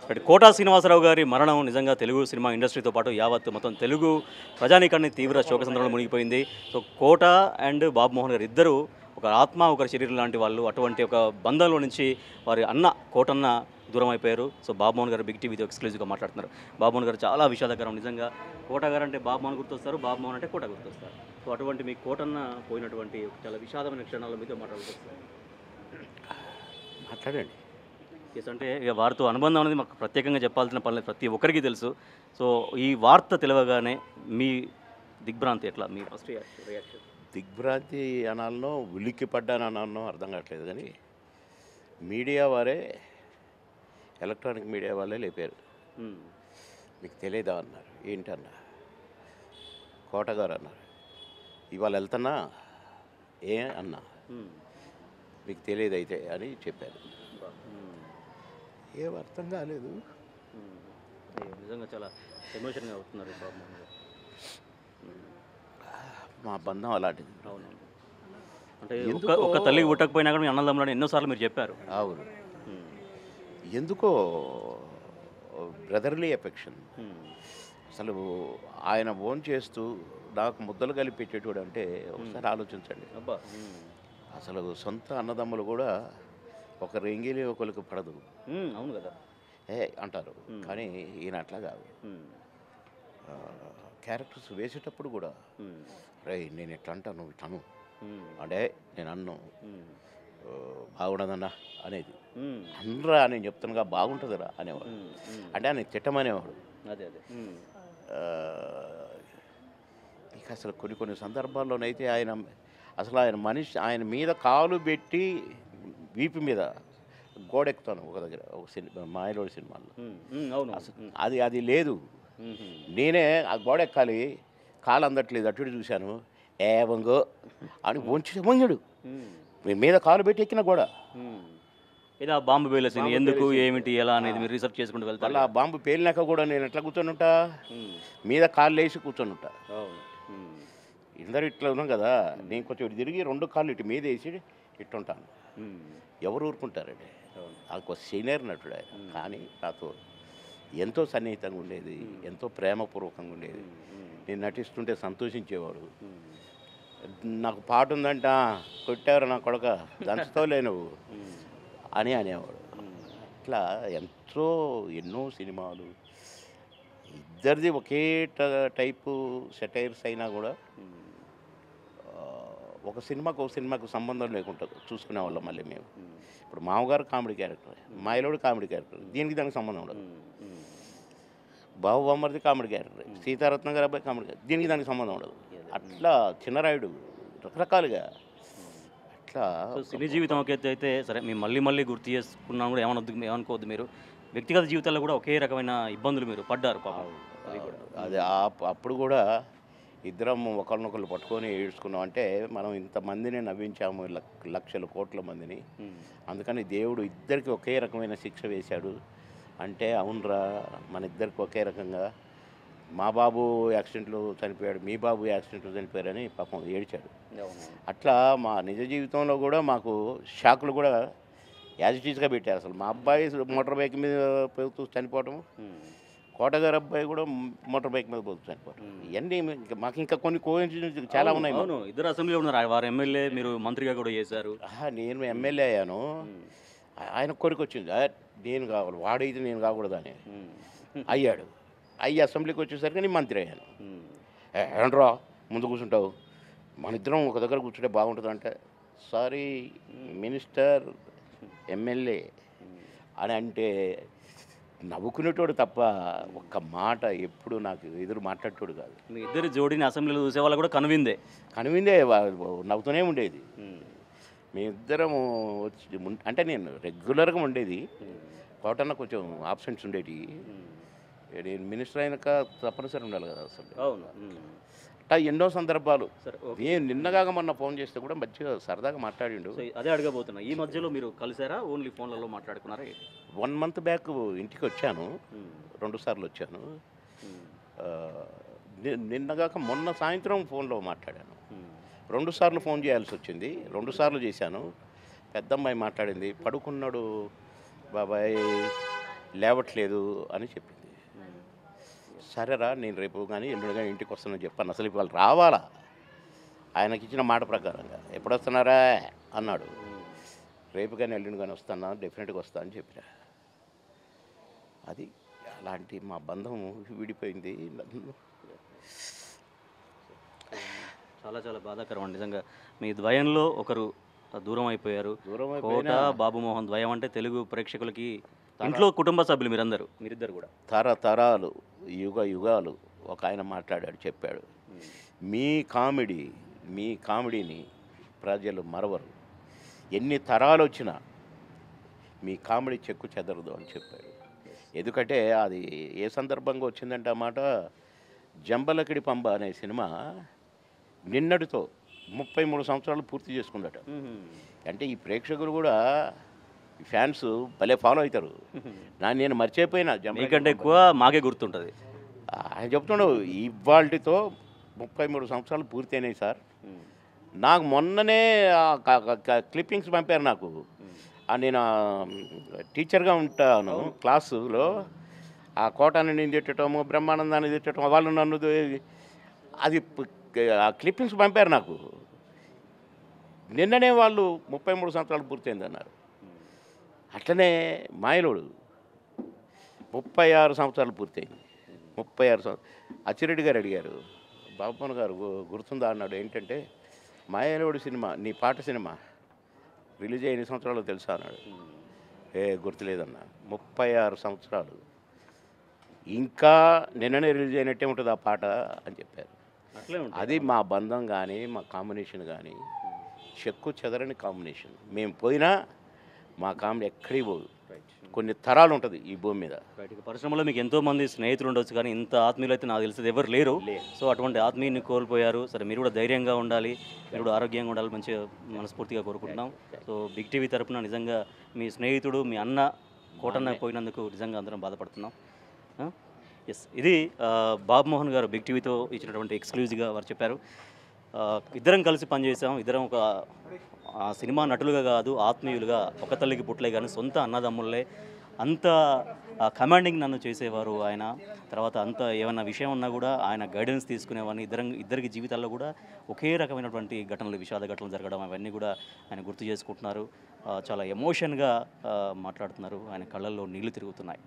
But quota Srinivasarao గారి మరణం నిజంగా తెలుగు సినిమా ఇండస్ట్రీతో పాటు యావత్ మొత్తం తెలుగు ప్రజానీకాన్ని తీవ్ర శోకసంద్రంలో మునిగిపోయింది. సో కోట అండ్ బాబు మోహన్ గారు ఇద్దరు ఒక ఆత్మ ఒకరి శరీరం లాంటి వాళ్ళు. అటువంటి ఒక బంధంలో నుంచి వారి అన్న కోటన్న దూరం అయిపోయారు. సో బాబు మోహన్ గారు బిగ్ టీవీతో ఎక్స్క్లూజివ్గా మాట్లాడుతున్నారు. బాబు మోహన్ గారు చాలా విషాదకరం నిజంగా. కోట గారు అంటే బాబు మోహన్ గుర్తొస్తారు, బాబు మోహన్ అంటే కోట గుర్తొస్తారు. సో అటువంటి మీ కోటన్న పోయినటువంటి చాలా విషాదమైన క్షణాల్లో మీతో మాట్లాడుకొస్తారు. మాట్లాడండి. ఎస్ అంటే ఇక వారితో అనుబంధం అనేది మాకు ప్రత్యేకంగా చెప్పాల్సిన పని లేదు, ప్రతి ఒక్కరికి తెలుసు. సో ఈ వార్త తెలియగానే మీ దిగ్భ్రాంతి ఎట్లా, మీ ఫస్ట్ రియాక్షన్? దిగ్భ్రాంతి అనాలనో ఉలిక్కి పడ్డాను అనాలనో అర్థం కావట్లేదు, కానీ మీడియా వారే, ఎలక్ట్రానిక్ మీడియా వాళ్ళే లేపారు. మీకు తెలియదా అన్నారు. ఏంటన్నా? కోటగారు అన్నారు. ఇవాళ వెళ్తున్నా ఏ అన్నా, మీకు తెలియదు అయితే అని చెప్పారు. ఏం అర్థం కాలేదు. నిజంగా చాలా ఎమోషన్గా అవుతున్నారు బాబు మోహన్ గారు. మా బంధం అలాంటిది. అవును అంటే ఒక తల్లికి పుట్టకపోయినా కూడా మీ అన్నదమ్ములని ఎన్నోసార్లు మీరు చెప్పారు. అవును. ఎందుకో బ్రదర్లీ ఎఫెక్షన్. అసలు ఆయన ఓన్ చేస్తూ నాకు ముద్దలు కలిపి పెట్టేటోడు అంటే ఒకసారి ఆలోచించండి. అబ్బా అసలు సొంత అన్నదమ్ములు కూడా ఒకరు ఎంగిలి ఒకరికి పడదు. అవును కదా అంటారు, కానీ ఈయన అట్లా కాదు. క్యారెక్టర్స్ వేసేటప్పుడు కూడా రే నేను ఎట్లా అంటాను నువ్వు తను అంటే నేను అన్ను బాగుండదన్నా అనేది. అనరా నేను చెప్తానుగా బాగుంటుందిరా అనేవాడు. అంటే ఆయన తిట్టమనేవాడు. అదే అదే ఇక అసలు కొన్ని సందర్భాల్లోనైతే ఆయన మనిషి ఆయన మీద కాలు పెట్టి వీపు మీద గోడెక్కుతాను ఒక దగ్గర, ఒక సినిమా మాయలోడి సినిమాలో. అసలు అది లేదు. నేనే ఆ గోడ ఎక్కాలి, కాలు అందట్లేదు, అటు చూశాను, ఏవంగో అని వంచాడు. మీద కాలు పెట్టి ఎక్కిన గోడ. ఇలా బాంబు పేలేసింది ఎందుకు ఏమిటి ఎలా అనేది మీరు రీసెర్చ్ చేసుకుంటూ వెళ్తారు. అలా బాంబు పేలినాక కూడా నేను ఎట్లా కూర్చొని ఉంటా, మీద కాళ్ళు వేసి కూర్చొని ఉంటా. ఇందరు ఇట్లా ఉన్నాం కదా, నేను కొంచెం ఇటు తిరిగి రెండు కాళ్ళు ఇటు మీద వేసి ఇట్టుంటాను. ఎవరు ఊరుకుంటారండి? నాకు సీనియర్ నటుడు ఆయన, కానీ నాతో ఎంతో సన్నిహితంగా ఉండేది, ఎంతో ప్రేమపూర్వకంగా ఉండేది. నేను నటిస్తుంటే సంతోషించేవాడు. నాకు పాట ఉందంట, కొట్టారు నా కొడక దంచుతావులే నువ్వు అని అనేవాడు. ఇట్లా ఎన్నో సినిమాలు, ఇద్దరిది ఒకే టైపు సెటైర్స్ అయినా కూడా ఒక సినిమాకు సంబంధం లేకుండా చూసుకునేవాళ్ళం. మళ్ళీ మేము ఇప్పుడు మామగారు కామెడీ క్యారెక్టర్, మాయలోడు కామెడీ క్యారెక్టర్, దీనికి దానికి సంబంధం ఉండదు. బాబు బామ్మర్ది కామెడీ క్యారెక్టర్, సీతారత్నం గారు అబ్బాయి కామెడీ క్యారెక్టర్, దీనికి దానికి సంబంధం ఉండదు. అట్లా చిన్నరాయుడు రకరకాలుగా అట్లా. సినీ జీవితం ఒక ఎత్తు అయితే సరే, మేము మళ్ళీ గుర్తు చేసుకున్నాం కూడా ఏమనుకోవద్దు. మీరు వ్యక్తిగత జీవితాల్లో కూడా ఒకే రకమైన ఇబ్బందులు మీరు పడ్డారు పాపం. అది అప్పుడు కూడా ఇద్దరం ఒకరినొకరు పట్టుకొని ఏడ్చుకున్నాం. అంటే మనం ఇంతమందిని నవ్వించాము, లక్షల కోట్ల మందిని. అందుకని దేవుడు ఇద్దరికి ఒకే రకమైన శిక్ష వేశాడు అంటే అవునరా, మన ఇద్దరికి ఒకే రకంగా. మా బాబు యాక్సిడెంట్లో చనిపోయాడు, మీ బాబు యాక్సిడెంట్లో చనిపోయారని పాపం ఏడ్చాడు. అట్లా మా నిజ జీవితంలో కూడా మాకు షాకులు కూడా యాజ్ ఇట్ ఈజ్గా పెట్టారు. అసలు మా అబ్బాయి మోటార్ బైక్ మీద పోతూ చనిపోవటం, కోటగారు అబ్బాయి కూడా మోటార్ బైక్ మీద పోతూ చనిపోవటం, ఇవన్నీ మాకు ఇంకా కొన్ని కోఇన్సిడెన్స్ చాలా ఉన్నాయి. అవును, ఇద్దరు అసెంబ్లీలో ఉన్నారు, వారు ఎమ్మెల్యే, మీరు మంత్రిగా కూడా చేశారు. నేను ఎమ్మెల్యే అయ్యాను, ఆయన కోరిక వచ్చింది నేను కావాలి, వాడైతే నేను కాకూడదని అయ్యాడు. అసెంబ్లీకి వచ్చేసరికి నేను మంత్రి అయ్యాను. ఏంట్రా ముందు కూర్చుంటావు, మన ఇద్దరం ఒక దగ్గర కూర్చుంటే బాగుంటుంది అంటే, సారీ మినిస్టర్ ఎమ్మెల్యే అని అంటే నవ్వుకునేటోడు తప్ప ఒక్క మాట ఎప్పుడు నాకు ఎదురు మాట్లాడేటోడు కాదు. మీ ఇద్దరు జోడిని అసెంబ్లీలో చూసేవాళ్ళు కూడా కనువిందే నవ్వుతూనే ఉండేది. మేమిద్దరం వచ్చి అంటే నేను రెగ్యులర్గా ఉండేది, కోటన్న కొంచెం ఆబ్సెంట్స్ ఉండేవి. నేను మినిస్టర్ అయినాక తప్పనిసరి ఉండాలి కదా అసలు. అవును, అట్లా ఎన్నో సందర్భాలు. నేను నిన్నగా మొన్న ఫోన్ చేస్తే కూడా మంచిగా సరదాగా మాట్లాడిండు. అదే అడగబోతున్నా, ఈ మధ్యలో మీరు కలిసారా, ఓన్లీ ఫోన్లలో మాట్లాడుకున్నారా? 1 month బ్యాక్ ఇంటికి వచ్చాను, 2 సార్లు వచ్చాను. నిన్నగాక మొన్న సాయంత్రం ఫోన్లో మాట్లాడాను. 2 సార్లు ఫోన్ చేయాల్సి వచ్చింది, 2 సార్లు చేశాను. పెద్దమ్మాయి మాట్లాడింది, పడుకున్నాడు బాబాయ్ లేవట్లేదు అని చెప్పింది. సరేరా నేను రేపు కానీ ఎల్లుండి కానీ ఇంటికి వస్తానని చెప్పాను. అసలు వాళ్ళు రావాలా ఆయనకి ఇచ్చిన మాట ప్రకారంగా. ఎప్పుడు వస్తున్నారా అన్నాడు. రేపు కానీ ఎల్లుండి కానీ వస్తానా, డెఫినెట్గా వస్తా అని చెప్పిన. అది అలాంటి మా బంధం విడిపోయింది. చాలా చాలా బాధాకరం అండి నిజంగా. మీ ద్వయంలో ఒకరు దూరం అయిపోయారు. దూరం కోట అయిపోయినా బాబుమోహన్ ద్వయం అంటే తెలుగు ప్రేక్షకులకి ఇంట్లో కుటుంబ సభ్యులు మీరిద్దరు కూడా. తరతరాలు యుగాలు ఒక ఆయన మాట్లాడాడు, చెప్పాడు, మీ కామెడీని ప్రజలు మరవరు, ఎన్ని తరాలు వచ్చినా మీ కామెడీ చెక్కు చెదరదు అని చెప్పాడు. ఎందుకంటే అది ఏ సందర్భంగా వచ్చిందంటే ఆ మాట, జంబలకిడి పంబ అనే సినిమా నిన్నటితో 33 సంవత్సరాలు పూర్తి చేసుకుందట. అంటే ఈ ప్రేక్షకులు కూడా ఫ్యాన్స్ భలే ఫాలో అవుతారు. నేను మర్చిపోయినా మీకంటే ఎక్కువ మాకే గుర్తుంటుంది. ఆయన చెప్తున్నాడు, ఇవాళతో 33 సంవత్సరాలు పూర్తి అయినాయి సార్. నాకు మొన్ననే క్లిప్పింగ్స్ పంపారు నాకు. నేను టీచర్గా ఉంటాను క్లాసులో. ఆ కోటాన్ని నేను తిట్టడము, బ్రహ్మానందాన్ని తిట్టడం, వాళ్ళు నన్ను అది ఆ క్లిప్పింగ్స్ పంపారు నాకు. నిన్ననే వాళ్ళు 33 సంవత్సరాలు పూర్తయిందన్నారు. అట్లనే మాయలోడు 36 సంవత్సరాలు పూర్తయింది. 36 సంవత్సరాలు. అచ్చిరెడ్డి గారు అడిగారు, బాబుమోహన్ గారు గుర్తుందా అన్నాడు. ఏంటంటే, మాయలోడు సినిమా, నీ పాట సినిమా రిలీజ్ అయ్యి ఎన్ని సంవత్సరాలు తెలుసా అన్నాడు. గుర్తులేదన్నా. 36 సంవత్సరాలు. ఇంకా నిన్ననే రిలీజ్ అయినట్టే ఉంటుంది ఆ పాట అని చెప్పారు. అది మా బంధం కానీ మా కాంబినేషన్ కానీ చెక్కు చెదరని కాంబినేషన్. మేము పోయినా మా కామెడీ ఎక్కడికి పోదు. కొన్ని తరాలు ఉంటుంది ఈ భూమి మీద. పరిశ్రమలో మీకు ఎంతోమంది స్నేహితులు ఉండొచ్చు, కానీ ఇంత ఆత్మీయులు అయితే నాకు తెలిసేది ఎవరు లేరు. సో అటువంటి ఆత్మీయుని కోల్పోయారు. సరే, మీరు కూడా ధైర్యంగా ఉండాలి, మీరు కూడా ఆరోగ్యంగా ఉండాలి, మంచిగా మనస్ఫూర్తిగా కోరుకుంటున్నాం. సో బిగ్ టీవీ తరపున నిజంగా మీ స్నేహితుడు, మీ అన్న కోటన్న పోయినందుకు నిజంగా అందరం బాధపడుతున్నాం. ఎస్, ఇది బాబుమోహన్ గారు బిగ్ టీవీతో ఇచ్చినటువంటి ఎక్స్క్లూజివ్గా వారు చెప్పారు. ఇద్దరం కలిసి పనిచేసాం, ఇద్దరం ఒక సినిమా నటులుగా కాదు, ఆత్మీయులుగా, ఒక తల్లికి పుట్టలే కానీ సొంత అన్నదమ్ముళ్ళే. అంత కమాండింగ్ నన్ను చేసేవారు ఆయన. తర్వాత అంత ఏమన్నా విషయం ఉన్నా కూడా ఆయన గైడెన్స్ తీసుకునేవాడిని. ఇద్దరికి జీవితాల్లో కూడా ఒకే రకమైనటువంటి ఘటనలు, విషాద ఘటనలు జరగడం, అవన్నీ కూడా ఆయన గుర్తు చేసుకుంటున్నారు. చాలా ఎమోషన్గా మాట్లాడుతున్నారు. ఆయన కళ్ళల్లో నీళ్లు తిరుగుతున్నాయి.